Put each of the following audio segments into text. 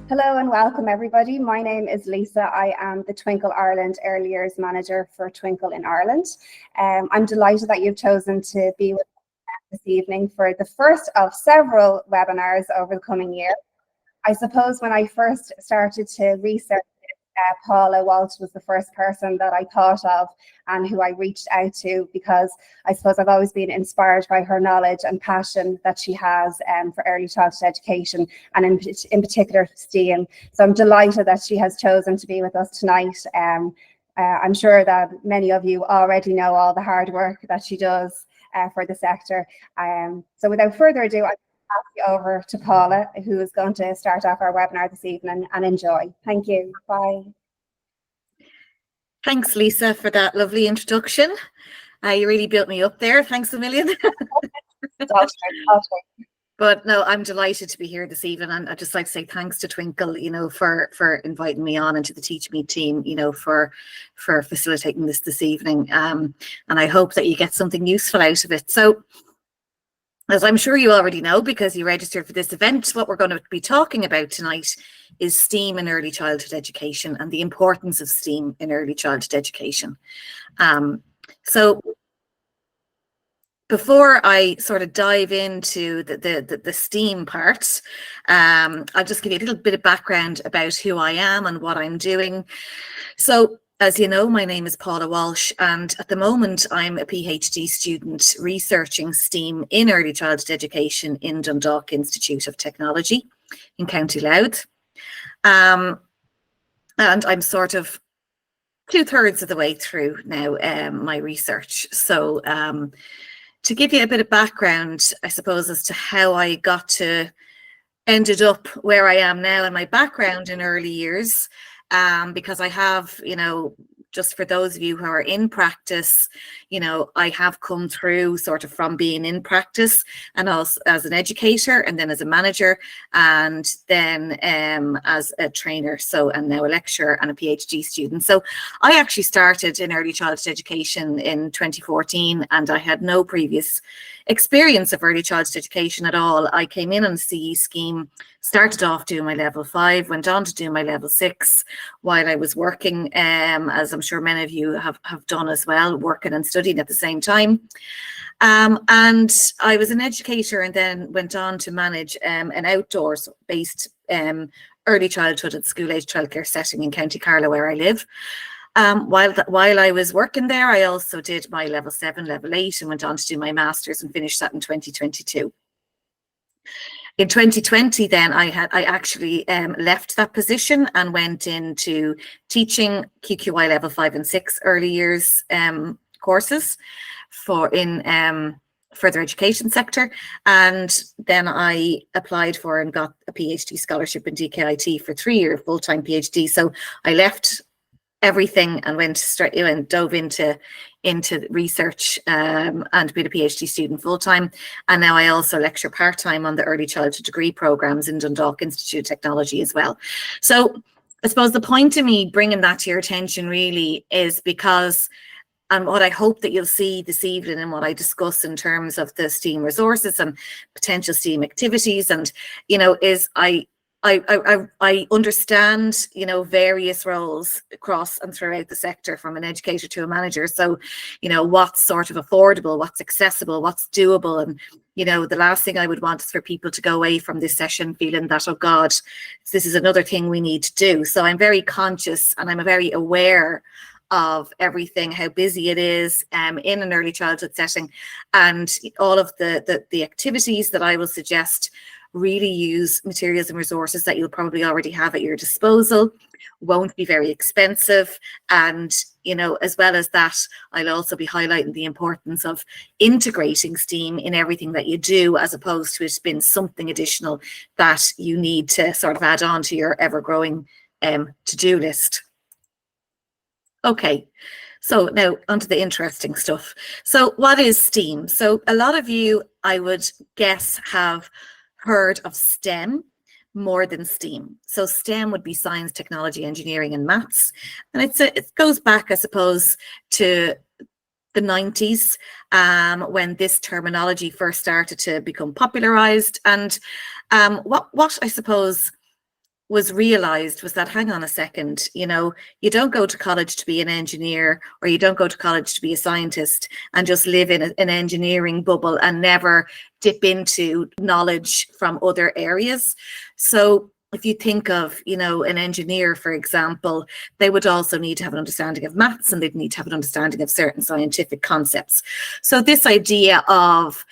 Hello and welcome everybody. My name is Lisa. I am the Twinkl Ireland Early Years Manager for Twinkl in Ireland. I'm delighted that you've chosen to be with us this evening for the first of several webinars over the coming year. I suppose when I first started to research Paula Walshe was the first person that I thought of and who I reached out to, because I suppose I've always been inspired by her knowledge and passion that she has for early childhood education and in particular STEAM. So I'm delighted that she has chosen to be with us tonight. I'm sure that many of you already know all the hard work that she does for the sector. So without further ado, I'll pass you over to Paula, who is going to start off our webinar this evening, and enjoy. Thank you. Bye. Thanks, Lisa, for that lovely introduction. You really built me up there. Thanks a million. But no, I'm delighted to be here this evening, and I'd just like to say thanks to Twinkl, you know, for inviting me on, and to the TeachMeet team, you know, for facilitating this evening. And I hope that you get something useful out of it. So, as I'm sure you already know, because you registered for this event, what we're going to be talking about tonight is STEAM in early childhood education and the importance of STEAM in early childhood education. So before I sort of dive into the STEAM part, I'll just give you a little bit of background about who I am and what I'm doing. So, as you know, my name is Paula Walshe, and at the moment I'm a PhD student researching STEAM in early childhood education in Dundalk Institute of Technology in County Louth. And I'm sort of 2/3 of the way through now my research. So to give you a bit of background, I suppose, as to how I ended up where I am now and my background in early years, because I have, you know, just for those of you who are in practice, you know, I have come through sort of from being in practice and also as an educator, and then as a manager, and then as a trainer, so, and now a lecturer and a PhD student. So I actually started in early childhood education in 2014, and I had no previous experience of early childhood education at all. I came in on a CE scheme, started off doing my level 5, went on to do my level 6 while I was working, as I'm sure many of you have done as well, working and studying at the same time. And I was an educator and then went on to manage an outdoors based early childhood and school age childcare setting in County Carlow, where I live. While I was working there, I also did my level 7, level 8, and went on to do my master's and finished that in 2022. In 2020, then I actually left that position and went into teaching QQI level 5 and 6 early years courses in further education sector, and then I applied for and got a PhD scholarship in DKIT for 3-year full-time PhD. So I left everything and went straight and dove into research and being a PhD student full-time. And now I also lecture part-time on the early childhood degree programs in Dundalk Institute of Technology as well. So I suppose the point of me bringing that to your attention really is because, and what I hope that you'll see this evening and what I discuss in terms of the STEAM resources and potential STEAM activities, and, you know, is I understand, you know, various roles across and throughout the sector, from an educator to a manager. So, you know, what's sort of affordable, what's accessible, what's doable. And, you know, the last thing I would want is for people to go away from this session feeling that, oh God, this is another thing we need to do. So I'm very conscious and I'm very aware of everything, how busy it is in an early childhood setting, and all of the activities that I will suggest really use materials and resources that you'll probably already have at your disposal, won't be very expensive, and, you know, as well as that, I'll also be highlighting the importance of integrating STEAM in everything that you do, as opposed to it being something additional that you need to sort of add on to your ever-growing to-do list. Okay, so now onto the interesting stuff. So what is STEAM? So a lot of you, I would guess, have heard of STEM more than STEAM. So STEM would be science, technology, engineering, and maths. And it goes back, I suppose, to the 90s when this terminology first started to become popularized. And what I suppose was realized was that, hang on a second, you know, you don't go to college to be an engineer, or you don't go to college to be a scientist and just live in an engineering bubble and never dip into knowledge from other areas. So if you think of, you know, an engineer, for example, they would also need to have an understanding of maths, and they'd need to have an understanding of certain scientific concepts. So this idea of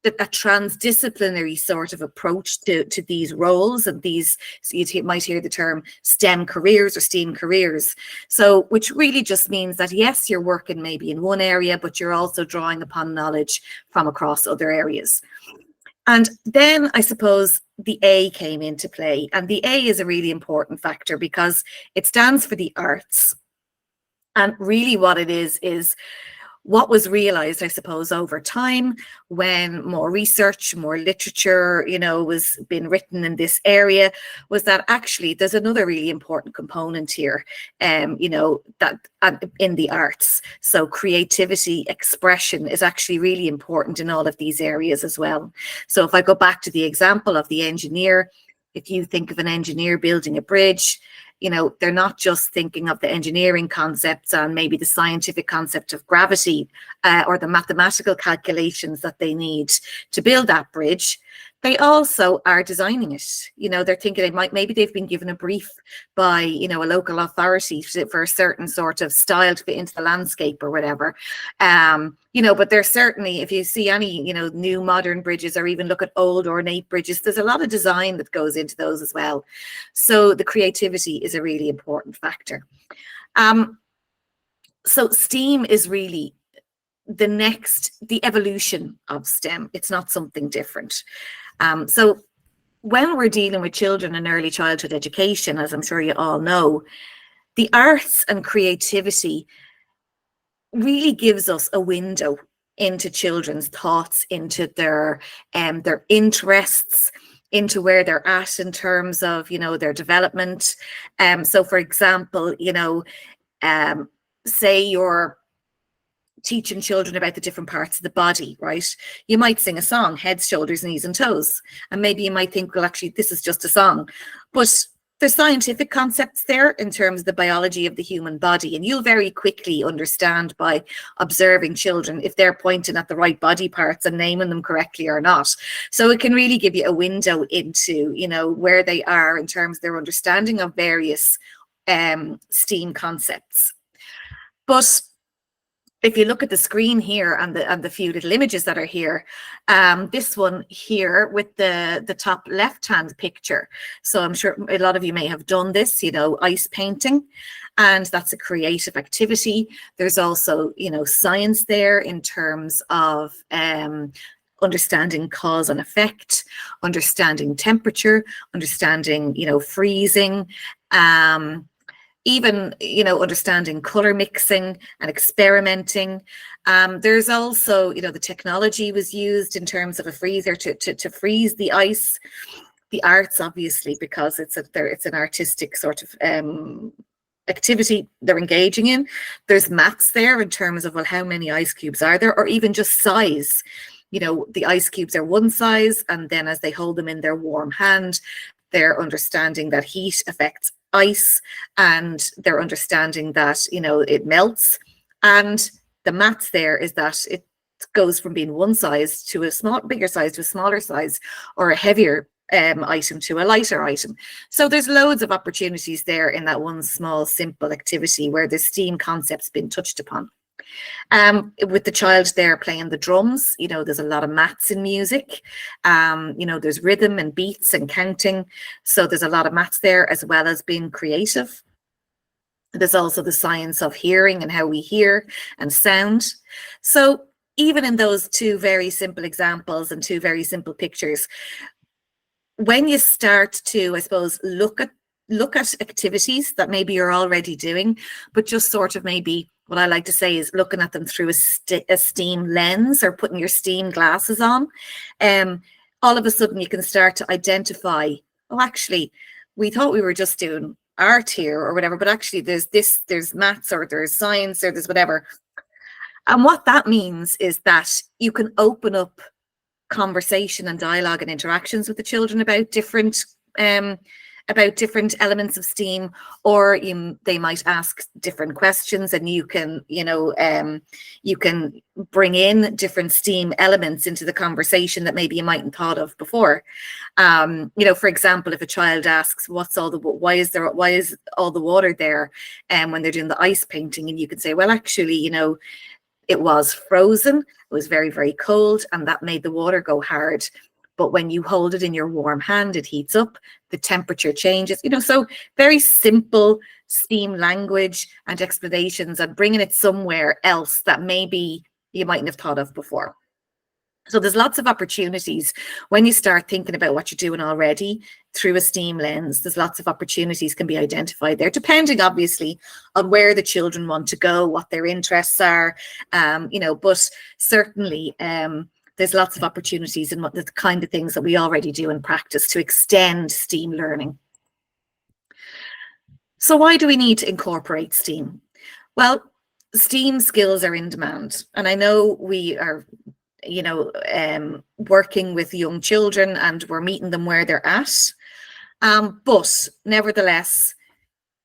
a transdisciplinary sort of approach to these roles, and these, so you might hear the term STEM careers or STEAM careers. So, which really just means that, yes, you're working maybe in one area, but you're also drawing upon knowledge from across other areas. And then I suppose the A came into play, and the A is a really important factor because it stands for the arts. And really what it is what was realized, I suppose, over time, when more research, more literature, you know, was being written in this area, was that actually there's another really important component here, you know, that in the arts. So creativity, expression is actually really important in all of these areas as well. So if I go back to the example of the engineer, if you think of an engineer building a bridge, you know, they're not just thinking of the engineering concepts and maybe the scientific concept of gravity or the mathematical calculations that they need to build that bridge. They also are designing it. You know, they're thinking maybe they've been given a brief by, you know, a local authority for a certain sort of style to fit into the landscape or whatever. You know, but there's certainly, if you see any, you know, new modern bridges, or even look at old ornate bridges, there's a lot of design that goes into those as well. So the creativity is a really important factor. So STEAM is really the evolution of STEM. It's not something different. So when we're dealing with children in early childhood education, as I'm sure you all know, the arts and creativity really gives us a window into children's thoughts, into their interests, into where they're at in terms of, you know, their development. So for example, you know, say you're teaching children about the different parts of the body, right? You might sing a song, heads, shoulders, knees and toes. And maybe you might think, well, actually, this is just a song. But there's scientific concepts there in terms of the biology of the human body. And you'll very quickly understand by observing children if they're pointing at the right body parts and naming them correctly or not. So it can really give you a window into, you know, where they are in terms of their understanding of various STEAM concepts. But if you look at the screen here and the few little images that are here, this one here with the top left-hand picture. So I'm sure a lot of you may have done this, you know, ice painting, and that's a creative activity. There's also, you know, science there in terms of understanding cause and effect, understanding temperature, understanding, you know, freezing, even, you know, understanding color mixing and experimenting. There's also, you know, the technology was used in terms of a freezer to freeze the ice. The arts, obviously, because it's an artistic sort of activity they're engaging in. There's maths there in terms of, well, how many ice cubes are there, or even just size. You know, the ice cubes are one size, and then as they hold them in their warm hand, they're understanding that heat affects ice, and they're understanding that, you know, it melts. And the maths there is that it goes from being one size to a bigger size to a smaller size, or a heavier item to a lighter item. So there's loads of opportunities there in that one small simple activity where the STEAM concept's been touched upon. With the child there playing the drums, you know, there's a lot of maths in music. You know, there's rhythm and beats and counting. So there's a lot of maths there, as well as being creative. There's also the science of hearing and how we hear and sound. So even in those two very simple examples and two very simple pictures, when you start to, I suppose, look at activities that maybe you're already doing, but just sort of maybe, what I like to say is looking at them through a STEAM lens, or putting your STEAM glasses on, all of a sudden you can start to identify, oh, actually, we thought we were just doing art here or whatever, but actually there's maths, or there's science, or there's whatever. And what that means is that you can open up conversation and dialogue and interactions with the children about different about different elements of STEAM, or they might ask different questions, and you can, you can bring in different STEAM elements into the conversation that maybe you mightn't thought of before. For example, if a child asks, why is all the water there when they're doing the ice painting, and you can say, well, actually, it was frozen, it was very, very cold, and that made the water go hard. But when you hold it in your warm hand, it heats up, the temperature changes, so very simple STEAM language and explanations, and bringing it somewhere else that maybe you mightn't have thought of before. So there's lots of opportunities when you start thinking about what you're doing already through a STEAM lens. There's lots of opportunities can be identified there, depending obviously on where the children want to go, what their interests are, but certainly there's lots of opportunities in the kind of things that we already do in practice to extend STEAM learning. So why do we need to incorporate STEAM? Well, STEAM skills are in demand, and I know we are working with young children and we're meeting them where they're at. But nevertheless,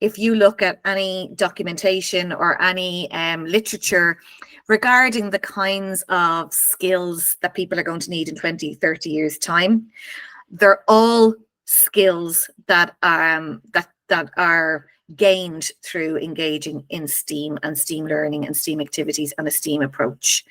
if you look at any documentation or any literature regarding the kinds of skills that people are going to need in 20, 30 years' time, they're all skills that are gained through engaging in STEAM and STEAM learning and STEAM activities and a STEAM approach.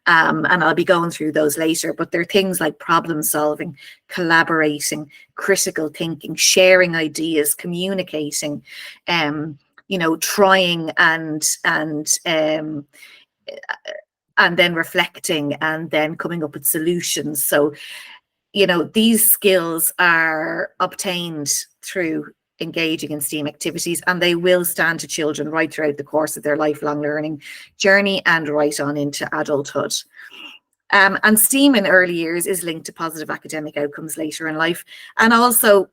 And I'll be going through those later, but there are things like problem solving, collaborating, critical thinking, sharing ideas, communicating, trying and then reflecting and then coming up with solutions. So, these skills are obtained through engaging in STEAM activities, and they will stand to children right throughout the course of their lifelong learning journey and right on into adulthood. And STEAM in early years is linked to positive academic outcomes later in life. And also,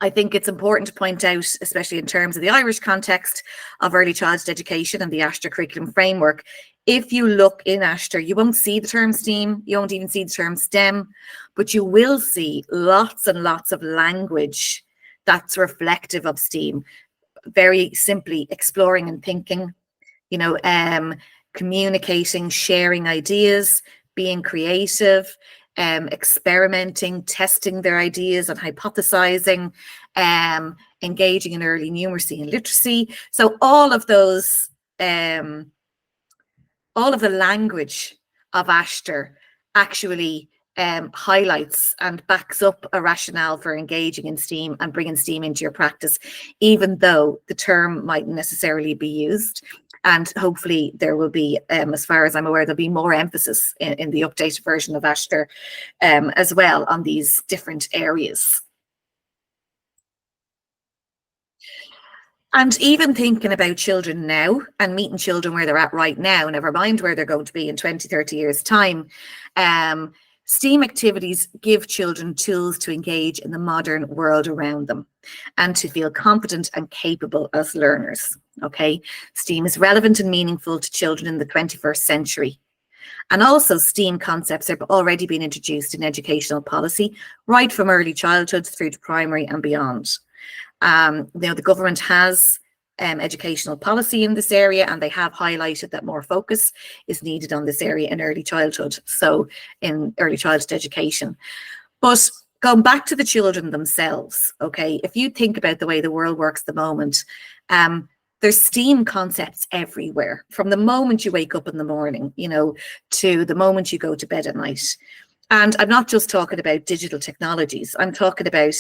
I think it's important to point out, especially in terms of the Irish context of early childhood education and the ASHTR curriculum framework, if you look in ASHTR, you won't see the term STEAM, you won't even see the term STEM, but you will see lots and lots of language that's reflective of STEAM. Very simply, exploring and thinking, communicating, sharing ideas, being creative, experimenting, testing their ideas and hypothesizing, engaging in early numeracy and literacy. So all of those, all of the language of ASHTR actually highlights and backs up a rationale for engaging in STEAM and bringing STEAM into your practice, even though the term mightn't necessarily be used. And hopefully there will be, as far as I'm aware, there'll be more emphasis in the updated version of ASHTR as well on these different areas. And even thinking about children now and meeting children where they're at right now, never mind where they're going to be in 20, 30 years' time, STEAM activities give children tools to engage in the modern world around them and to feel confident and capable as learners. Okay, STEAM is relevant and meaningful to children in the 21st century. And also STEAM concepts are already being introduced in educational policy, right from early childhood through to primary and beyond. The government has educational policy in this area, and they have highlighted that more focus is needed on this area in early childhood, so in early childhood education. But going back to the children themselves, okay, if you think about the way the world works at the moment, there's STEAM concepts everywhere, from the moment you wake up in the morning, to the moment you go to bed at night. And I'm not just talking about digital technologies. I'm talking about,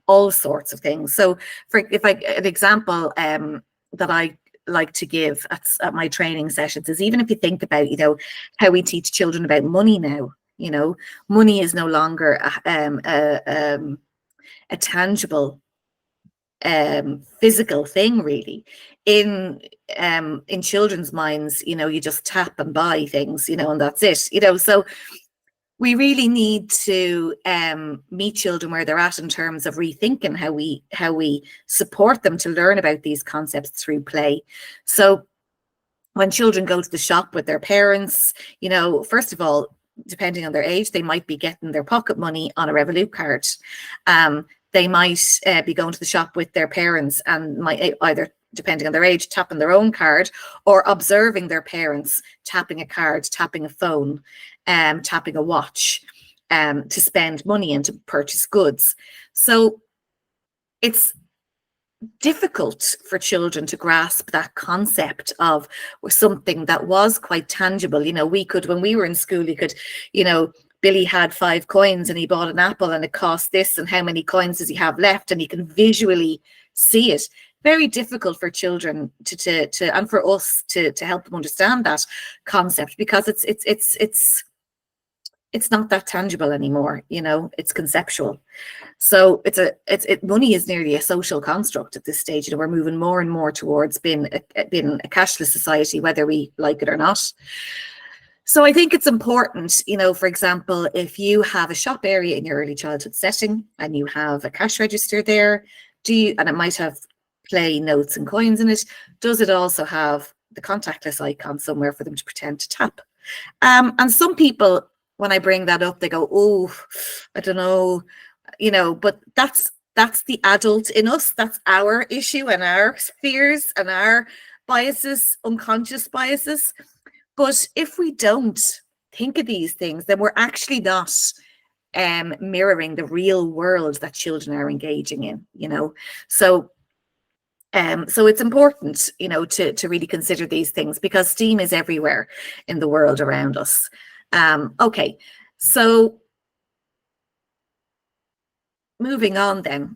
all sorts of things. So an example that I like to give at my training sessions is, even if you think about, how we teach children about money now, money is no longer a tangible physical thing, really. In children's minds, you just tap and buy things, and that's it, so we really need to meet children where they're at in terms of rethinking how we support them to learn about these concepts through play. So when children go to the shop with their parents, first of all, depending on their age, they might be getting their pocket money on a Revolut card. They might be going to the shop with their parents and might either, depending on their age, tapping their own card, or observing their parents tapping a card, tapping a phone, tapping a watch, to spend money and to purchase goods. So it's difficult for children to grasp that concept of something that was quite tangible. You know, we could, when we were in school, you could, you know, Billy had 5 coins and he bought an apple and it cost this, and how many coins does he have left? And you can visually see it. Very difficult for children to and for us to help them understand that concept, because it's not that tangible anymore. You know, it's conceptual. So money is nearly a social construct at this stage. You know, we're moving more and more towards being a cashless society, whether we like it or not. So I think it's important, you know, for example, if you have a shop area in your early childhood setting and you have a cash register there, and it might have play, notes and coins in it, does it also have the contactless icon somewhere for them to pretend to tap? And some people, when I bring that up, they go, oh, I don't know, you know, but that's the adult in us. That's our issue and our fears and our biases, unconscious biases. But if we don't think of these things, then we're actually not mirroring the real world that children are engaging in, you know. So it's important, you know, to really consider these things, because STEAM is everywhere in the world around us. Okay, so moving on then,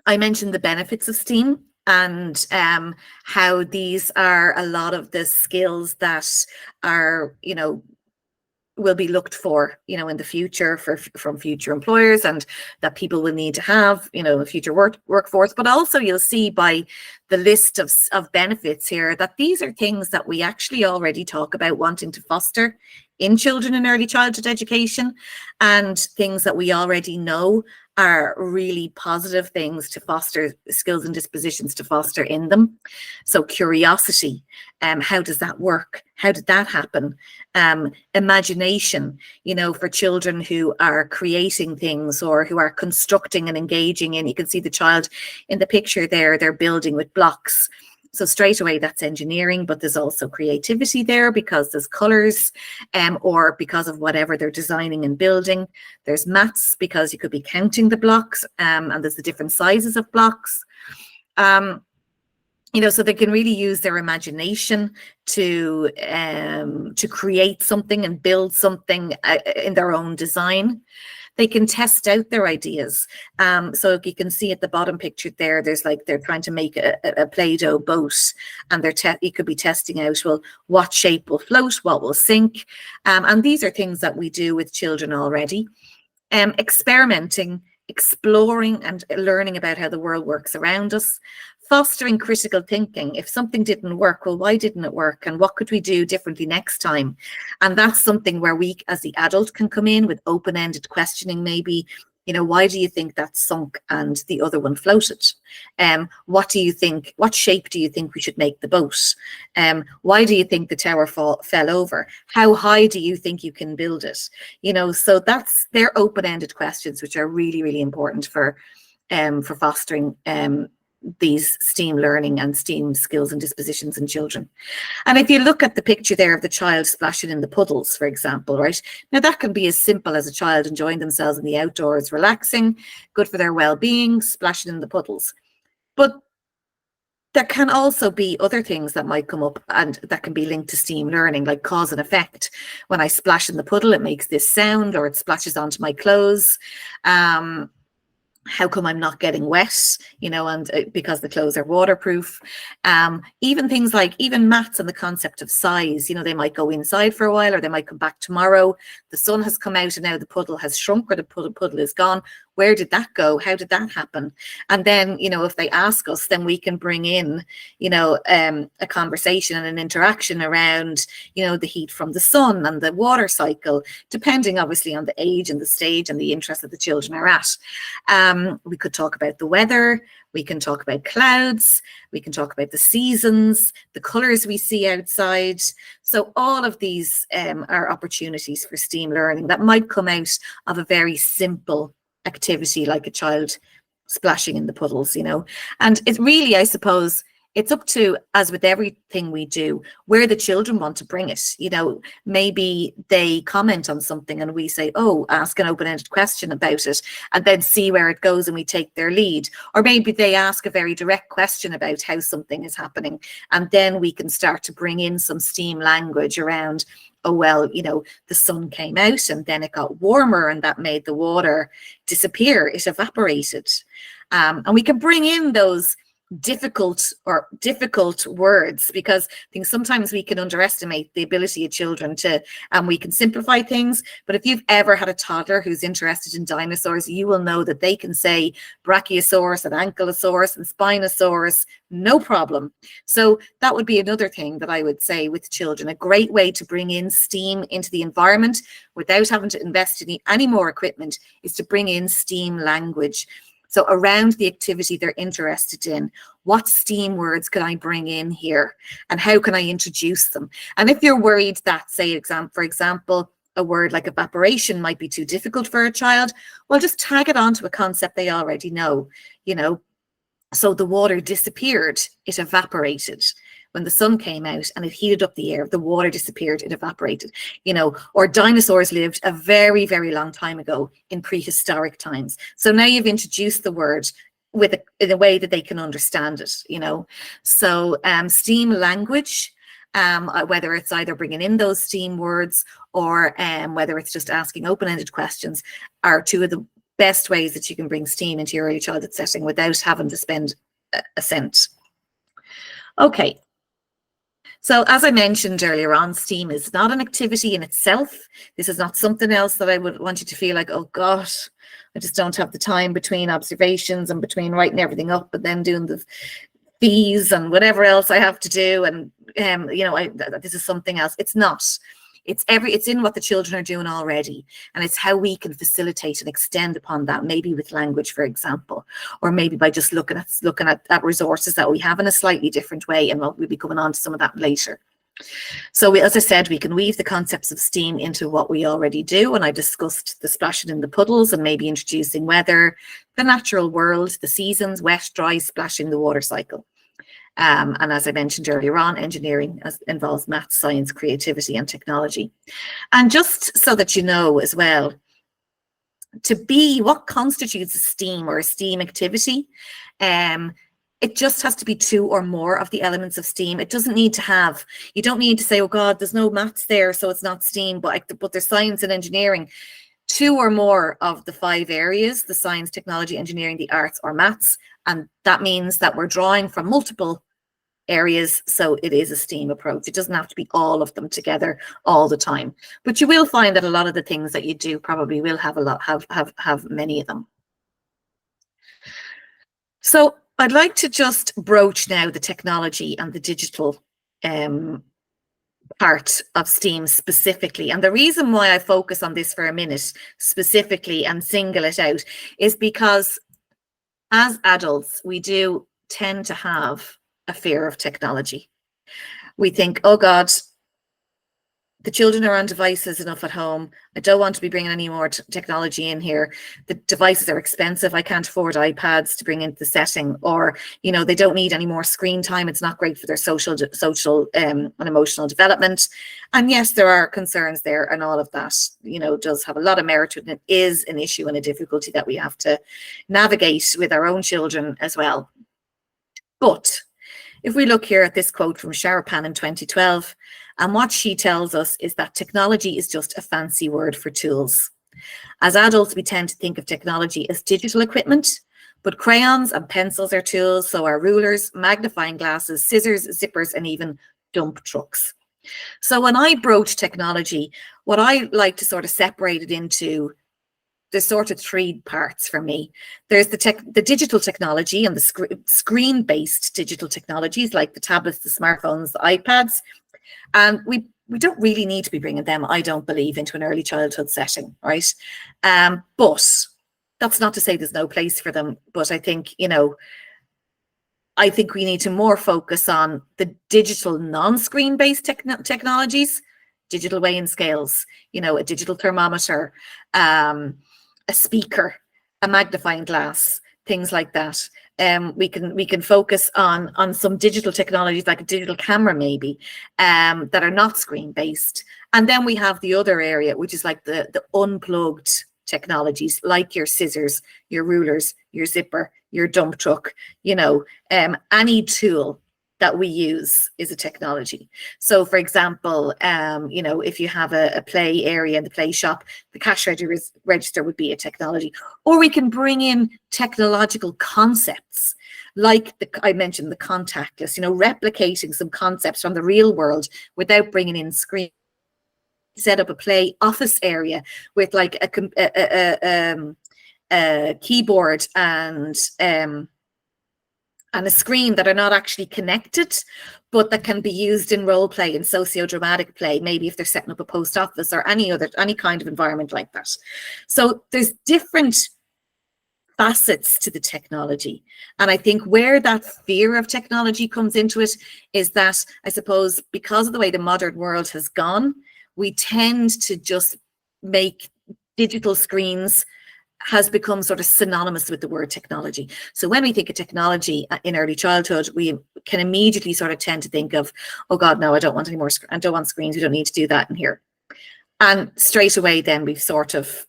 I mentioned the benefits of STEAM and how these are a lot of the skills that are, you know, will be looked for, you know, in the future from future employers, and that people will need to have, you know, a future workforce. But also you'll see by the list of benefits here that these are things that we actually already talk about wanting to foster in children in early childhood education, and things that we already know are really positive things to foster, skills and dispositions to foster in them. So curiosity, how does that work? How did that happen? Imagination, you know, for children who are creating things or who are constructing and engaging in, you can see the child in the picture there, they're building with blocks. So straight away, that's engineering, but there's also creativity there because there's colors, or because of whatever they're designing and building. There's maths because you could be counting the blocks, and there's the different sizes of blocks. You know, so they can really use their imagination to create something and build something in their own design. They can test out their ideas. So you can see at the bottom picture there, there's like, they're trying to make a Play-Doh boat, and you could be testing out, well, what shape will float, what will sink. And these are things that we do with children already. Experimenting, exploring and learning about how the world works around us. Fostering critical thinking. If something didn't work, well, why didn't it work? And what could we do differently next time? And that's something where we, as the adult, can come in with open-ended questioning, maybe, you know, why do you think that sunk and the other one floated? What do you think, what shape do you think we should make the boat? Why do you think the tower fell over? How high do you think you can build it? You know, so they're open-ended questions, which are really, really important for fostering these STEAM learning and STEAM skills and dispositions in children. And if you look at the picture there of the child splashing in the puddles, for example, right? Now that can be as simple as a child enjoying themselves in the outdoors, relaxing, good for their well-being, splashing in the puddles. But there can also be other things that might come up and that can be linked to STEAM learning, like cause and effect. When I splash in the puddle, it makes this sound, or it splashes onto my clothes. How come I'm not getting wet, you know, and because the clothes are waterproof. Even things like, even maths and the concept of size, you know, they might go inside for a while, or they might come back tomorrow. The sun has come out and now the puddle has shrunk, or the puddle is gone. where did that go? How did that happen? And then, if they ask us, then we can bring in, a conversation and an interaction around, the heat from the sun and the water cycle, depending obviously on the age and the stage and the interest that the children are at. We could talk about the weather. We can talk about clouds. We can talk about the seasons, the colors we see outside. So all of these are opportunities for STEAM learning that might come out of a very simple activity like a child splashing in the puddles, And it really, I suppose, it's up to, as with everything we do, where the children want to bring it. Maybe they comment on something and we say, oh, ask an open-ended question about it, and then see where it goes and we take their lead. Or maybe they ask a very direct question about how something is happening, and then we can start to bring in some STEAM language around, oh, well, the sun came out and then it got warmer and that made the water disappear. It evaporated. And we can bring in those difficult words, because I think sometimes we can underestimate the ability of children to, and we can simplify things. But if you've ever had a toddler who's interested in dinosaurs, you will know that they can say Brachiosaurus and Ankylosaurus and Spinosaurus, no problem. So that would be another thing that I would say with children. A great way to bring in STEAM into the environment without having to invest in any more equipment is to bring in STEAM language. So around the activity they're interested in, what STEAM words can I bring in here and how can I introduce them? And if you're worried that, say, for example, a word like evaporation might be too difficult for a child, well, just tag it onto a concept they already know, So the water disappeared, it evaporated. When the sun came out and it heated up the air, the water disappeared, it evaporated, or dinosaurs lived a very, very long time ago in prehistoric times. So now you've introduced the word in a way that they can understand it, So STEAM language, whether it's either bringing in those STEAM words or whether it's just asking open-ended questions, are two of the best ways that you can bring STEAM into your early childhood setting without having to spend a cent. Okay. So as I mentioned earlier on, STEAM is not an activity in itself. This is not something else that I would want you to feel like, oh gosh, I just don't have the time between observations and between writing everything up and then doing the fees and whatever else I have to do. And, this is something else. It's not. It's in what the children are doing already, and it's how we can facilitate and extend upon that, maybe with language, for example, or maybe by just looking at resources that we have in a slightly different way, and we'll be coming on to some of that later. So as I said, we can weave the concepts of STEAM into what we already do, and I discussed the splashing in the puddles and maybe introducing weather, the natural world, the seasons, wet, dry, splashing, the water cycle. And as I mentioned earlier on, engineering involves math, science, creativity, and technology. And just so that you know as well, what constitutes a STEAM or a STEAM activity, it just has to be two or more of the elements of STEAM. It doesn't need to have, you don't need to say, oh God, there's no maths there, so it's not STEAM, but there's science and engineering. Two or more of the 5 areas, the science, technology, engineering, the arts, or maths. And that means that we're drawing from multiple areas, so it is a STEAM approach. It doesn't have to be all of them together all the time, but you will find that a lot of the things that you do probably will have many of them. So I'd like to just broach now the technology and the digital part of STEAM specifically. And the reason why I focus on this for a minute specifically and single it out is because as adults, we do tend to have a fear of technology. We think, oh God, the children are on devices enough at home. I don't want to be bringing any more technology in here. The devices are expensive. I can't afford iPads to bring into the setting, or, they don't need any more screen time. It's not great for their social and emotional development. And yes, there are concerns there, and all of that, does have a lot of merit to it. And it is an issue and a difficulty that we have to navigate with our own children as well. But if we look here at this quote from Sharapan in 2012, and what she tells us is that technology is just a fancy word for tools. As adults, we tend to think of technology as digital equipment, but crayons and pencils are tools, so are rulers, magnifying glasses, scissors, zippers, and even dump trucks. So when I broach technology, what I like to sort of separate it into there's sort of three parts for me. There's the digital technology and the screen-based digital technologies like the tablets, the smartphones, the iPads. And we don't really need to be bringing them, I don't believe, into an early childhood setting, right? But that's not to say there's no place for them. But I think, I think we need to more focus on the digital non-screen based technologies, digital weighing scales, a digital thermometer, a speaker, a magnifying glass, things like that. We can focus on some digital technologies like a digital camera maybe, that are not screen based. And then we have the other area, which is like the unplugged technologies, like your scissors, your rulers, your zipper, your dump truck, any tool that we use is a technology. So for example, if you have a play area in the play shop, the cash register would be a technology. Or we can bring in technological concepts, like I mentioned the contactless, replicating some concepts from the real world without bringing in screen. Set up a play office area with like a keyboard and a screen that are not actually connected, but that can be used in role play and socio-dramatic play, maybe if they're setting up a post office or any kind of environment like that. So there's different facets to the technology. And I think where that fear of technology comes into it is that, I suppose, because of the way the modern world has gone, we tend to just make digital screens has become sort of synonymous with the word technology. So when we think of technology in early childhood, we can immediately sort of tend to think of, oh God, no, I don't want any more, I don't want screens, we don't need to do that in here. And straight away then we've sort of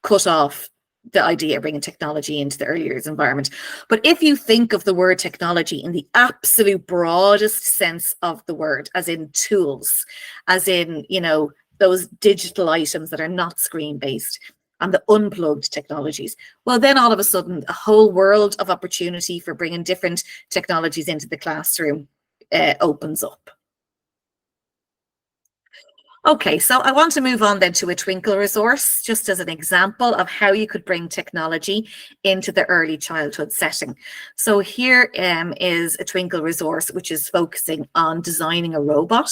cut off the idea of bringing technology into the early years environment. But if you think of the word technology in the absolute broadest sense of the word, as in tools, as in, those digital items that are not screen-based, and the unplugged technologies, well, then all of a sudden, a whole world of opportunity for bringing different technologies into the classroom opens up. Okay, so I want to move on then to a Twinkl resource, just as an example of how you could bring technology into the early childhood setting. So here is a Twinkl resource, which is focusing on designing a robot.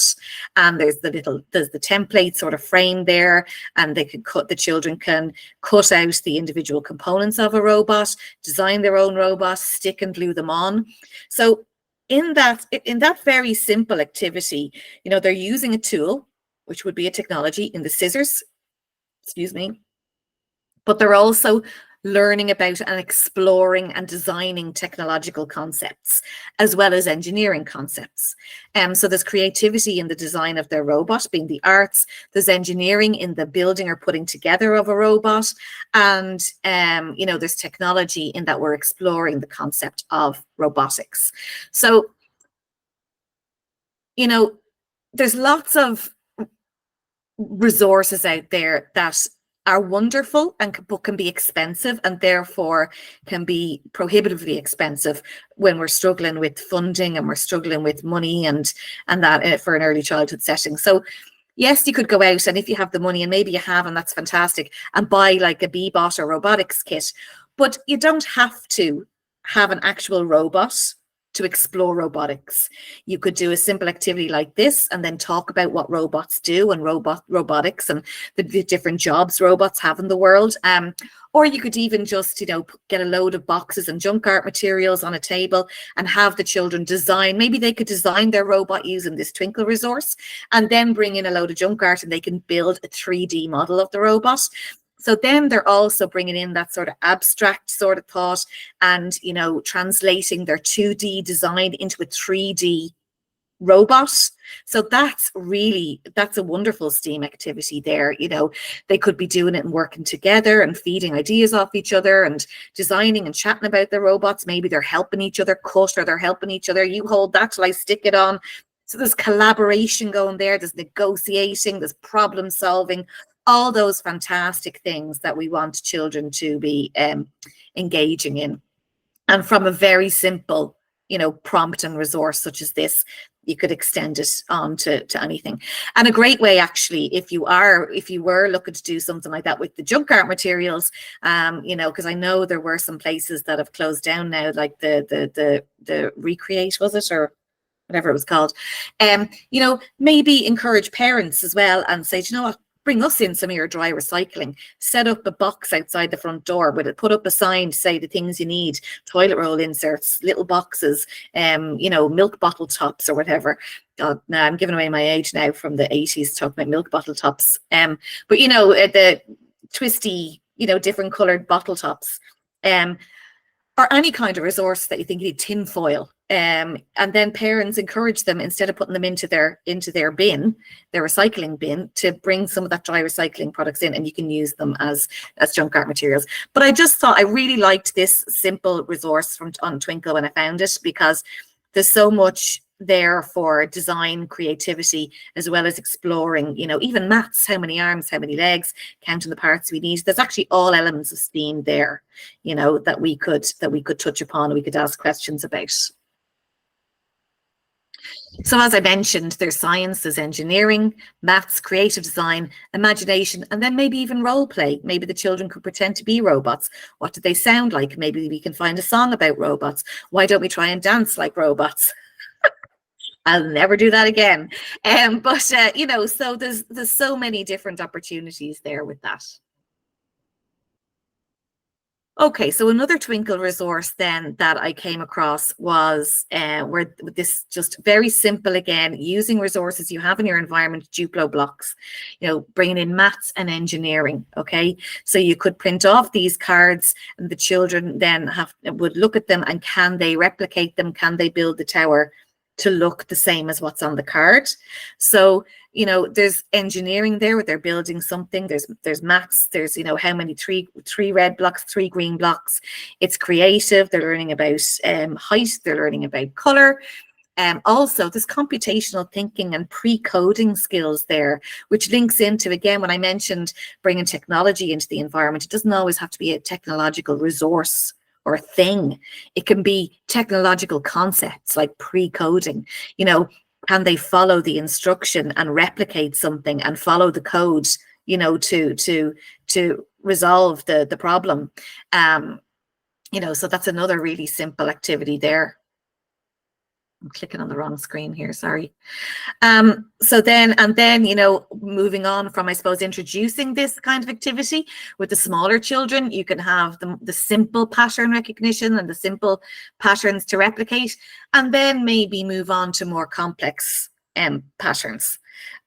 And there's the template sort of frame there, and the children can cut out the individual components of a robot, design their own robot, stick and glue them on. So in that very simple activity, they're using a tool, which would be a technology in the scissors, but they're also learning about and exploring and designing technological concepts, as well as engineering concepts. So there's creativity in the design of their robot, being the arts, there's engineering in the building or putting together of a robot, and there's technology in that we're exploring the concept of robotics. So, there's lots of resources out there that are wonderful but can be expensive, and therefore can be prohibitively expensive when we're struggling with funding and we're struggling with money and that for an early childhood setting. So yes, you could go out, and if you have the money, and maybe you have, and that's fantastic, and buy like a Bebot or robotics kit, but you don't have to have an actual robot to explore robotics. You could do a simple activity like this and then talk about what robots do and robotics and the different jobs robots have in the world. Or you could even just, get a load of boxes and junk art materials on a table and have the children design. Maybe they could design their robot using this Twinkl resource, and then bring in a load of junk art and they can build a 3D model of the robot. So then they're also bringing in that sort of abstract sort of thought and, translating their 2D design into a 3D robot. So that's a wonderful STEAM activity there. They could be doing it and working together and feeding ideas off each other and designing and chatting about their robots. Maybe they're helping each other cut, or they're helping each other. You hold that till I stick it on. So there's collaboration going there. There's negotiating, there's problem solving, all those fantastic things that we want children to be engaging in. And from a very simple, prompt and resource such as this, you could extend it on to anything. And a great way, actually, if you were looking to do something like that with the junk art materials, because I know there were some places that have closed down now, like the Recreate, was it, or whatever it was called. Maybe encourage parents as well and say, you know what, bring us in some of your dry recycling. Set up a box outside the front door with it, put up a sign to say the things you need: toilet roll inserts, little boxes, milk bottle tops or whatever. God, now I'm giving away my age now from the 80s talking about milk bottle tops. But the twisty, different colored bottle tops. Or any kind of resource that you think you need, tin foil. And then parents encourage them, instead of putting them into their bin, their recycling bin, to bring some of that dry recycling products in, and you can use them as junk art materials. But I just thought I really liked this simple resource on Twinkl when I found it, because there's so much there for design, creativity, as well as exploring, even maths: how many arms, how many legs, counting the parts we need. There's actually all elements of STEAM there, that we could touch upon, and we could ask questions about. So as I mentioned, there's science, there's engineering, maths, creative design, imagination, and then maybe even role play. Maybe the children could pretend to be robots. What do they sound like? Maybe we can find a song about robots. Why don't we try and dance like robots? I'll never do that again. So there's so many different opportunities there with that. Okay, so another Twinkl resource then that I came across was where this, just very simple, again, using resources you have in your environment, Duplo blocks, bringing in maths and engineering. Okay, so you could print off these cards, and the children then would look at them, and can they replicate them? Can they build the tower to look the same as what's on the card? So there's engineering there, where they're building something. There's maths. There's how many, three red blocks, 3 green blocks. It's creative. They're learning about height. They're learning about color. Also, there's computational thinking and pre-coding skills there, which links into, again, when I mentioned bringing technology into the environment. It doesn't always have to be a technological resource or a thing. It can be technological concepts like pre-coding. Can they follow the instruction and replicate something and follow the code, to resolve the problem? So that's another really simple activity there. I'm clicking on the wrong screen here, sorry. So then, moving on from, I suppose, introducing this kind of activity with the smaller children, you can have the simple pattern recognition and the simple patterns to replicate, and then maybe move on to more complex patterns,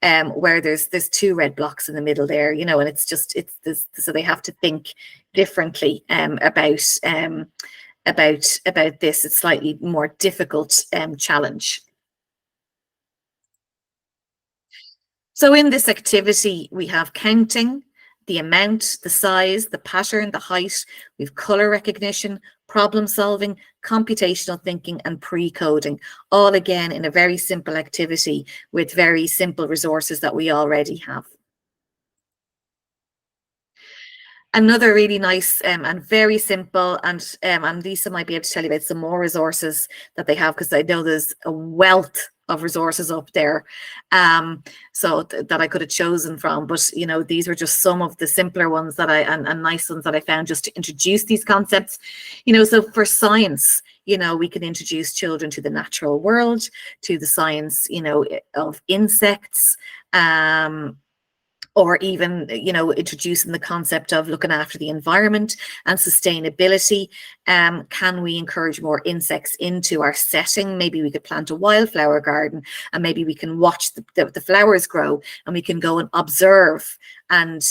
where there's 2 red blocks in the middle there, and it's this, so they have to think differently about this. It's slightly more difficult challenge. So in this activity, we have counting, the amount, the size, the pattern, the height. We have color recognition, problem solving, computational thinking, and pre-coding, all again in a very simple activity with very simple resources that we already have. Another really nice and very simple, and Lisa might be able to tell you about some more resources that they have, because I know there's a wealth of resources up there, so that I could have chosen from. But these were just some of the simpler ones that and nice ones that I found, just to introduce these concepts. So for science, we can introduce children to the natural world, to the science, of insects, or even, introducing the concept of looking after the environment and sustainability. Can we encourage more insects into our setting? Maybe we could plant a wildflower garden, and maybe we can watch the flowers grow, and we can go and observe and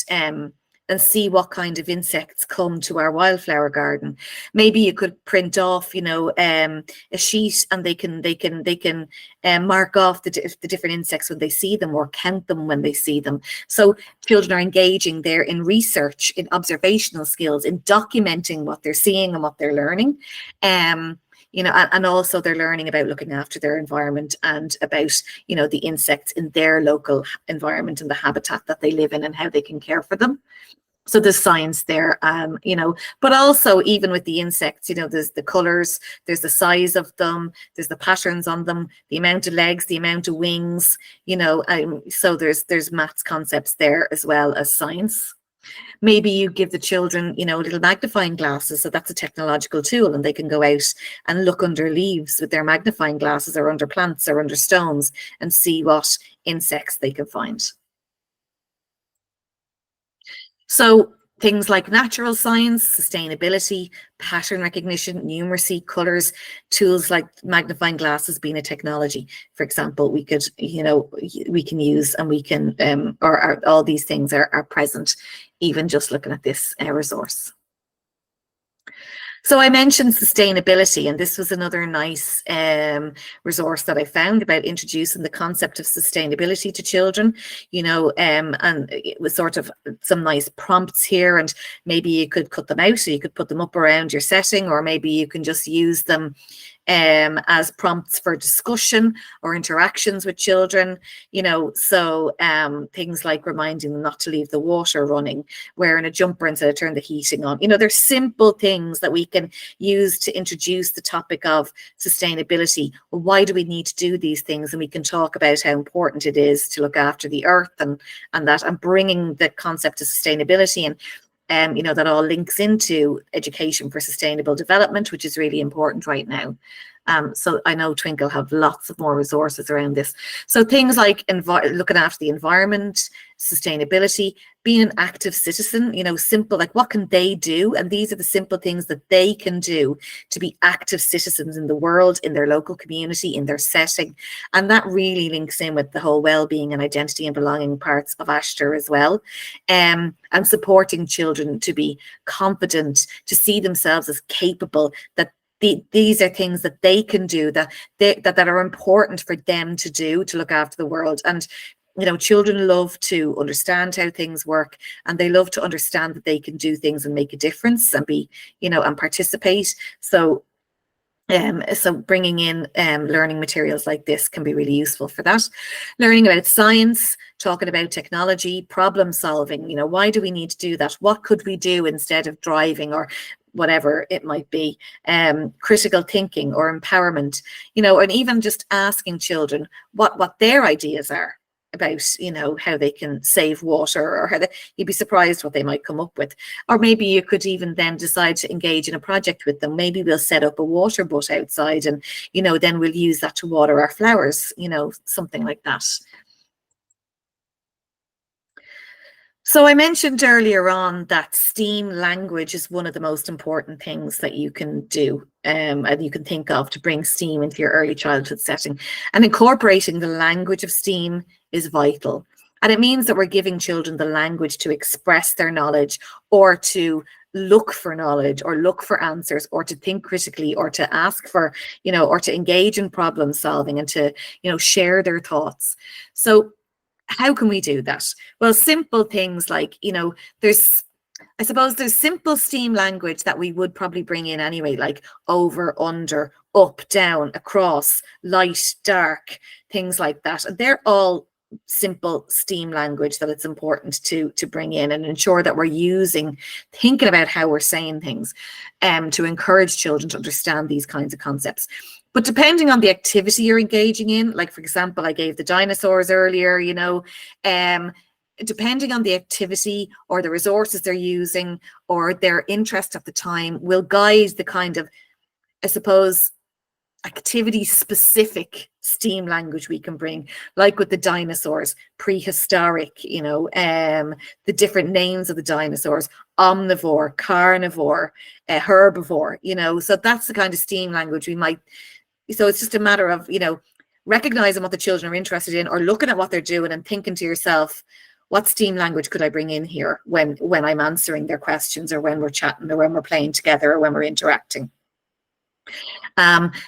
see what kind of insects come to our wildflower garden. Maybe you could print off, a sheet, and they can mark off the different insects when they see them, or count them when they see them. So children are engaging there in research, in observational skills, in documenting what they're seeing and what they're learning. And also they're learning about looking after their environment, and about, the insects in their local environment and the habitat that they live in, and how they can care for them. So there's science there, you know, but also even with the insects, you know, there's the colors, there's the size of them, there's the patterns on them, the amount of legs, the amount of wings, you know, so there's maths concepts there as well as science. Maybe you give the children, you know, little magnifying glasses. So that's a technological tool, and they can go out and look under leaves with their magnifying glasses, or under plants or under stones, and see what insects they can find. So things like natural science, sustainability, pattern recognition, numeracy, colors, tools like magnifying glasses being a technology, for example, we could, you know, we can use, and we can, all these things are present, even just looking at this resource. So I mentioned sustainability, and this was another nice resource that I found about introducing the concept of sustainability to children, you know, and it was sort of some nice prompts here, and maybe you could cut them out, so you could put them up around your setting, or maybe you can just use them as prompts for discussion or interactions with children, you know, so things like reminding them not to leave the water running, wearing a jumper instead of turn the heating on. You know, there's simple things that we can use to introduce the topic of sustainability. Well, why do we need to do these things? And we can talk about how important it is to look after the earth, and bringing the concept of sustainability, and you know, that all links into education for sustainable development, which is really important right now. So I know Twinkl have lots of more resources around this. So things like looking after the environment, sustainability, being an active citizen, you know, simple, like what can they do? And these are the simple things that they can do to be active citizens in the world, in their local community, in their setting. And that really links in with the whole well-being and identity and belonging parts of ASHTR as well. And supporting children to be confident, to see themselves as capable, that these are things that they can do, that are important for them to do, to look after the world. And you know, children love to understand how things work, and they love to understand that they can do things and make a difference, and be, you know, and participate. So so bringing in learning materials like this can be really useful for that. Learning about science, talking about technology, problem solving, you know, why do we need to do that? What could we do instead of driving, or whatever it might be, critical thinking or empowerment, you know, and even just asking children what their ideas are about, you know, how they can save water, or how you'd be surprised what they might come up with. Or maybe you could even then decide to engage in a project with them. Maybe we'll set up a water butt outside, and, you know, then we'll use that to water our flowers, you know, something like that. So I mentioned earlier on that STEAM language is one of the most important things that you can do, and you can think of to bring STEAM into your early childhood setting. And incorporating the language of STEAM is vital. And it means that we're giving children the language to express their knowledge, or to look for knowledge, or look for answers, or to think critically, or to ask for, you know, or to engage in problem solving, and to, you know, share their thoughts. So how can we do that? Well, simple things like, you know, I suppose there's simple STEAM language that we would probably bring in anyway, like over, under, up, down, across, light, dark, things like that. And they're all simple STEAM language that it's important to bring in, and ensure that we're thinking about how we're saying things, to encourage children to understand these kinds of concepts. But depending on the activity you're engaging in, like, for example, I gave the dinosaurs earlier, you know, depending on the activity or the resources they're using or their interest at the time, will guide the kind of, I suppose, activity specific STEAM language we can bring, like with the dinosaurs, prehistoric, you know, the different names of the dinosaurs, omnivore, carnivore, herbivore, you know. So that's the kind of STEAM language we might. So it's just a matter of, you know, recognizing what the children are interested in, or looking at what they're doing and thinking to yourself, what STEAM language could I bring in here when I'm answering their questions, or when we're chatting, or when we're playing together, or when we're interacting.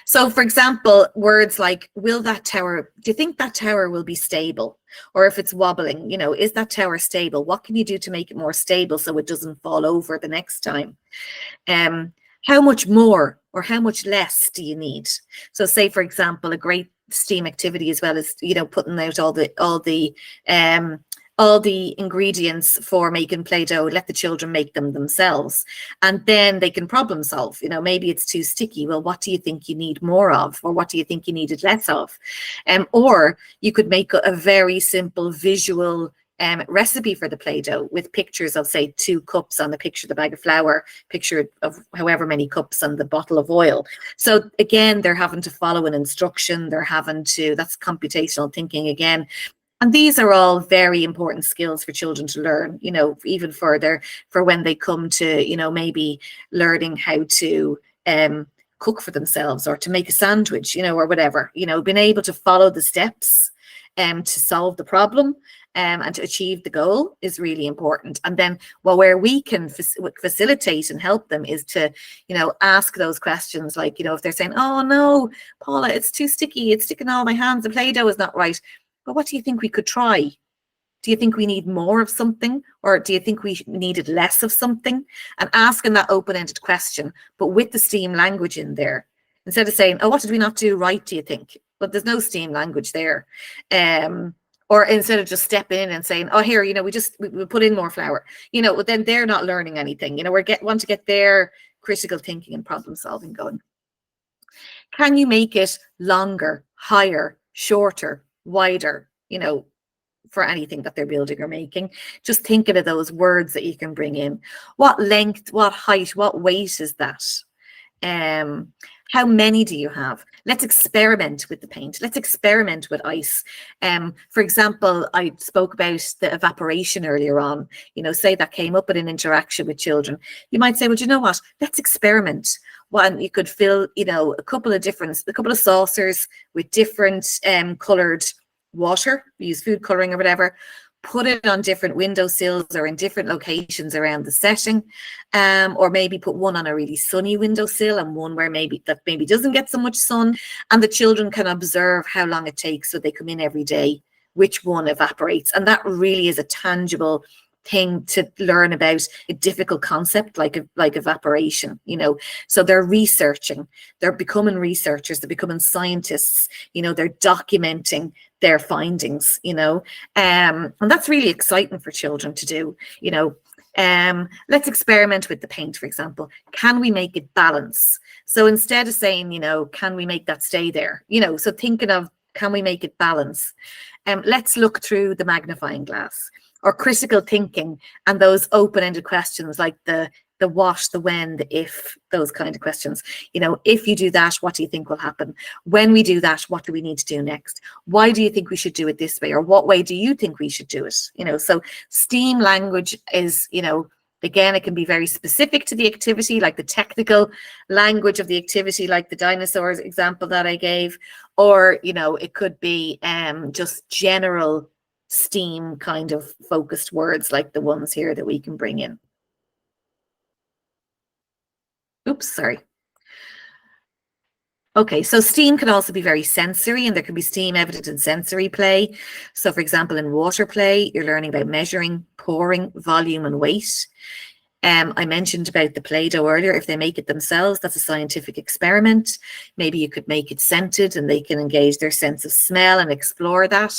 So for example, words like, do you think that tower will be stable? Or if it's wobbling, you know, is that tower stable? What can you do to make it more stable so it doesn't fall over the next time? How much more or how much less do you need? So say, for example, a great STEAM activity as well is, you know, putting out all the all the ingredients for making Play-Doh, let the children make them themselves, and then they can problem solve. You know, maybe it's too sticky. Well, what do you think you need more of, or what do you think you needed less of? Or you could make a very simple visual recipe for the Play-Doh with pictures of, say, 2 cups on the picture of the bag of flour, picture of however many cups on the bottle of oil. So again, they're having to follow an instruction. They're having to, that's computational thinking again. And these are all very important skills for children to learn, you know, even further for when they come to, you know, maybe learning how to cook for themselves, or to make a sandwich, you know, or whatever, you know, being able to follow the steps to solve the problem and to achieve the goal is really important. And then, well, where we can facilitate and help them is to, you know, ask those questions, like, you know, if they're saying, oh no, Paula, it's too sticky, it's sticking all my hands, the Play-Doh is not right. But what do you think we could try? Do you think we need more of something, or do you think we needed less of something? And asking that open-ended question, but with the STEAM language in there, instead of saying, oh, what did we not do right, do you think? But there's no STEAM language there. Or instead of just stepping in and saying, oh, here, you know, we put in more flour, you know, then they're not learning anything. You know, want to get their critical thinking and problem solving going. Can you make it longer, higher, shorter, wider, you know, for anything that they're building or making? Just thinking of those words that you can bring in. What length, what height, what weight is that? How many do you have? Let's experiment with the paint. Let's experiment with ice. For example, I spoke about the evaporation earlier on. You know, say that came up in an interaction with children. You might say, well, do you know what? Let's experiment. One, you could fill, you know, a couple of saucers with different coloured water. We use food colouring or whatever. Put it on different windowsills or in different locations around the setting, or maybe put one on a really sunny windowsill and one where maybe doesn't get so much sun, and the children can observe how long it takes, so they come in every day, which one evaporates. And that really is a tangible thing to learn about a difficult concept like evaporation, you know. So they're researching, they're becoming researchers, they're becoming scientists, you know, they're documenting their findings, you know, and that's really exciting for children to do, you know. Let's experiment with the paint, for example. Can we make it balance? So instead of saying, you know, can we make that stay there, you know, so thinking of, can we make it balance? Let's look through the magnifying glass. Or critical thinking and those open-ended questions like the what, the when, the if, those kind of questions. You know, if you do that, what do you think will happen? When we do that, what do we need to do next? Why do you think we should do it this way? Or what way do you think we should do it? You know, so STEAM language is, you know, again, it can be very specific to the activity, like the technical language of the activity, like the dinosaurs example that I gave, or, you know, it could be just general STEAM kind of focused words like the ones here that we can bring in. Oops, sorry. Okay, so STEAM can also be very sensory, and there can be STEAM evident in sensory play. So for example, in water play, you're learning about measuring, pouring, volume and weight. I mentioned about the Play-Doh earlier. If they make it themselves, that's a scientific experiment. Maybe you could make it scented and they can engage their sense of smell and explore that.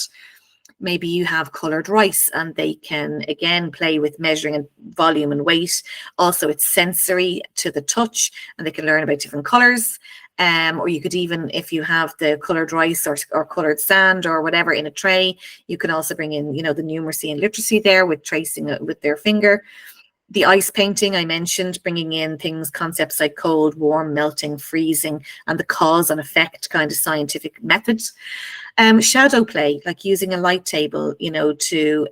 Maybe you have coloured rice and they can, again, play with measuring and volume and weight. Also, it's sensory to the touch and they can learn about different colours. Or you could even, if you have the coloured rice or coloured sand or whatever in a tray, you can also bring in, you know, the numeracy and literacy there with tracing it with their finger. The ice painting I mentioned, bringing in things, concepts like cold, warm, melting, freezing, and the cause and effect kind of scientific methods. Shadow play, like using a light table, you know, to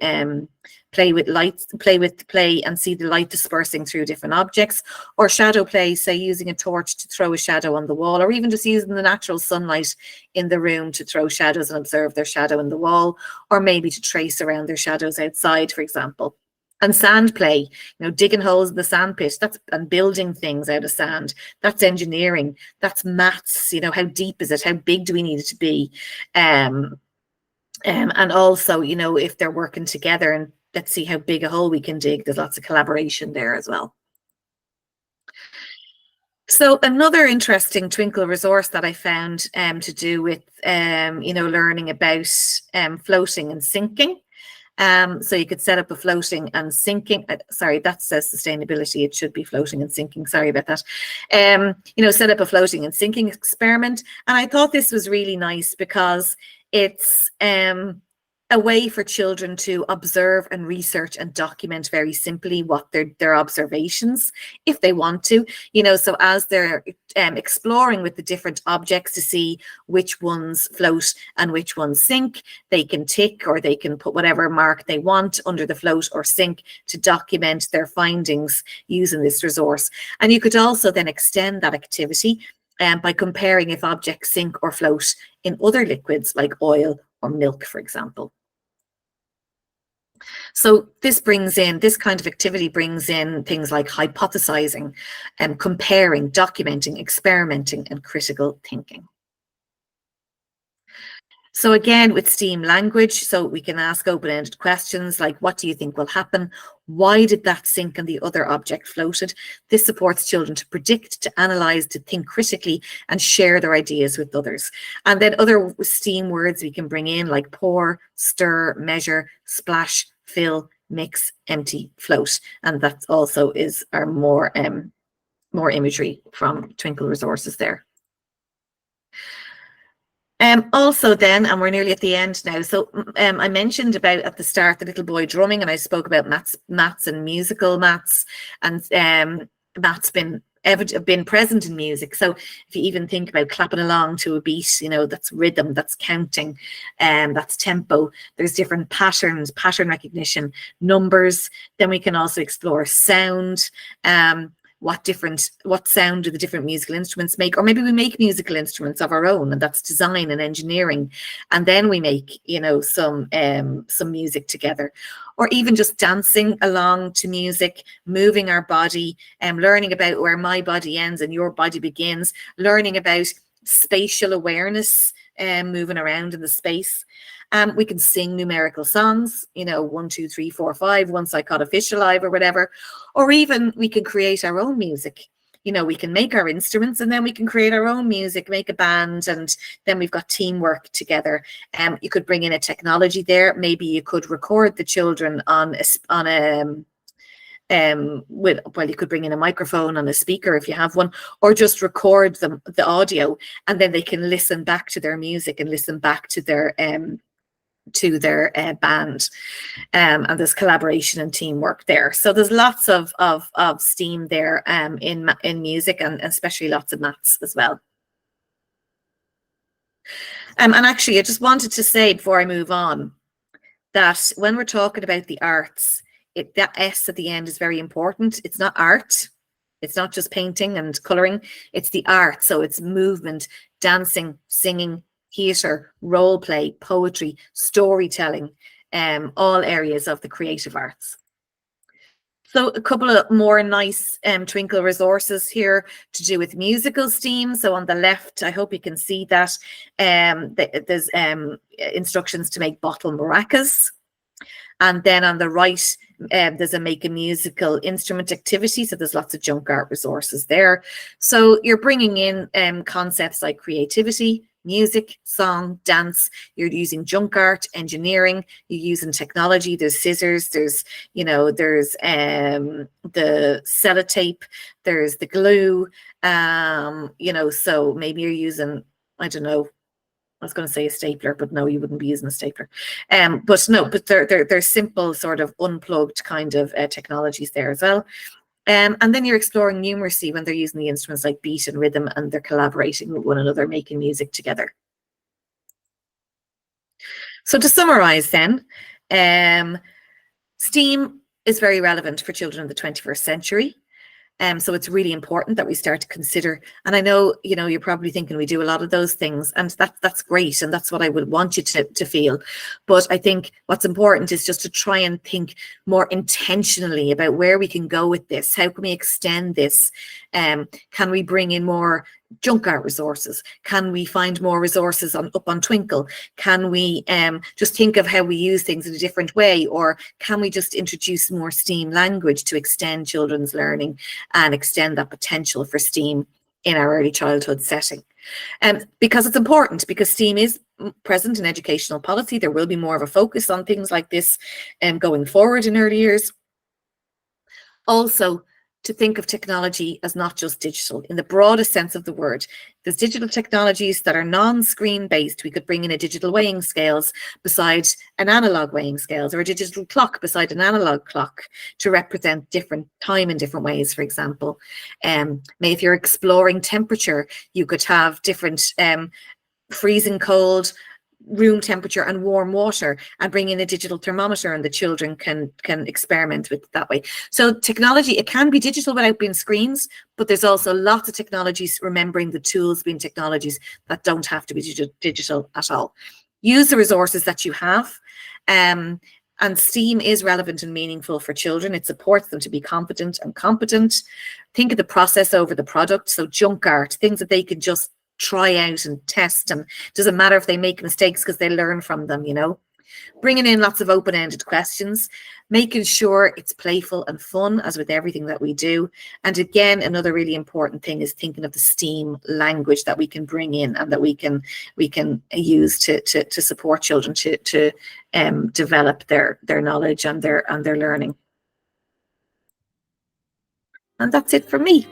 play with lights, play and see the light dispersing through different objects. Or shadow play, say using a torch to throw a shadow on the wall, or even just using the natural sunlight in the room to throw shadows and observe their shadow in the wall, or maybe to trace around their shadows outside, for example. And sand play, you know, digging holes in the sand pit, and building things out of sand. That's engineering. That's maths. You know, how deep is it? How big do we need it to be? And also, you know, if they're working together, and let's see how big a hole we can dig. There's lots of collaboration there as well. So another interesting Twinkl resource that I found to do with, you know, learning about floating and sinking. So you could set up a floating and sinking, sorry, that says sustainability. It should be floating and sinking. Sorry about that. Set up a floating and sinking experiment. And I thought this was really nice because it's a way for children to observe and research and document very simply what their observations, if they want to, so as they're exploring with the different objects to see which ones float and which ones sink, they can tick or they can put whatever mark they want under the float or sink to document their findings using this resource. And you could also then extend that activity by comparing if objects sink or float in other liquids like oil or milk, for example. So this kind of activity brings in things like hypothesizing, comparing, documenting, experimenting, and critical thinking. So again, with STEAM language, so we can ask open-ended questions like, what do you think will happen? Why did that sink and the other object floated? This supports children to predict, to analyze, to think critically, and share their ideas with others. And then other STEAM words we can bring in like pour, stir, measure, splash, fill, mix, empty, float. And that also is our more imagery from Twinkl resources there. Also then, and we're nearly at the end now, so I mentioned about at the start the little boy drumming, and I spoke about maths and musical maths, and maths been present in music. So if you even think about clapping along to a beat, that's rhythm, that's counting, that's tempo. There's different patterns, pattern recognition, numbers. Then we can also explore sound. What sound do the different musical instruments make? Or maybe we make musical instruments of our own, and that's design and engineering. And then we make, some music together. Or even just dancing along to music, moving our body, learning about where my body ends and your body begins, learning about spatial awareness, moving around in the space. We can sing numerical songs, 1, 2, 3, 4, 5, once I caught a fish alive or whatever. Or even we can create our own music. We can make our instruments and then we can create our own music, make a band, and then we've got teamwork together. You could bring in a technology there. Maybe you could record the children you could bring in a microphone and a speaker if you have one, or just record the audio, and then they can listen back to their music and listen back to their band, and there's collaboration and teamwork there. So there's lots of STEAM there in music, and especially lots of maths as well. And actually, I just wanted to say before I move on that when we're talking about the arts, that S at the end is very important. It's not art. It's not just painting and colouring. It's the art. So it's movement, dancing, singing, theatre, role play, poetry, storytelling, all areas of the creative arts. So a couple of more nice Twinkl resources here to do with musical STEAM. So on the left, I hope you can see that there's instructions to make bottle maracas. And then on the right, there's a make a musical instrument activity. So there's lots of junk art resources there. So you're bringing in concepts like creativity, music, song, dance. You're using junk art, engineering, you're using technology. There's scissors, there's the sellotape, there's the glue, so maybe you're using, I don't know, I was going to say a stapler, but no, you wouldn't be using a stapler. But they're simple sort of unplugged kind of technologies there as well. And then you're exploring numeracy when they're using the instruments like beat and rhythm, and they're collaborating with one another, making music together. So to summarize then, STEAM is very relevant for children of the 21st century. So it's really important that we start to consider, and I know, you're probably thinking we do a lot of those things, and that's great, and that's what I would want you to feel. But I think what's important is just to try and think more intentionally about where we can go with this. How can we extend this? Can we bring in more junk art resources? Can we find more resources up on Twinkl? Can we just think of how we use things in a different way? Or can we just introduce more STEAM language to extend children's learning and extend that potential for STEAM in our early childhood setting? Because it's important, because STEAM is present in educational policy. There will be more of a focus on things like this going forward in early years. Also, to think of technology as not just digital in the broadest sense of the word. There's digital technologies that are non-screen based. We could bring in a digital weighing scales beside an analog weighing scales, or a digital clock beside an analog clock, to represent different time in different ways, for example. Maybe if you're exploring temperature, you could have different freezing cold, room temperature and warm water, and bring in a digital thermometer, and the children can experiment with it that way. So technology, it can be digital without being screens, but there's also lots of technologies, remembering the tools being technologies that don't have to be digital at all. Use the resources that you have. And STEAM is relevant and meaningful for children. It supports them to be confident and competent. Think of the process over the product. So junk art, things that they can just try out and test, and it doesn't matter if they make mistakes because they learn from them, you know. Bringing in lots of open-ended questions, making sure it's playful and fun, as with everything that we do. And again, another really important thing is thinking of the STEAM language that we can bring in and that we can use to support children to develop their knowledge and their learning. And that's it for me.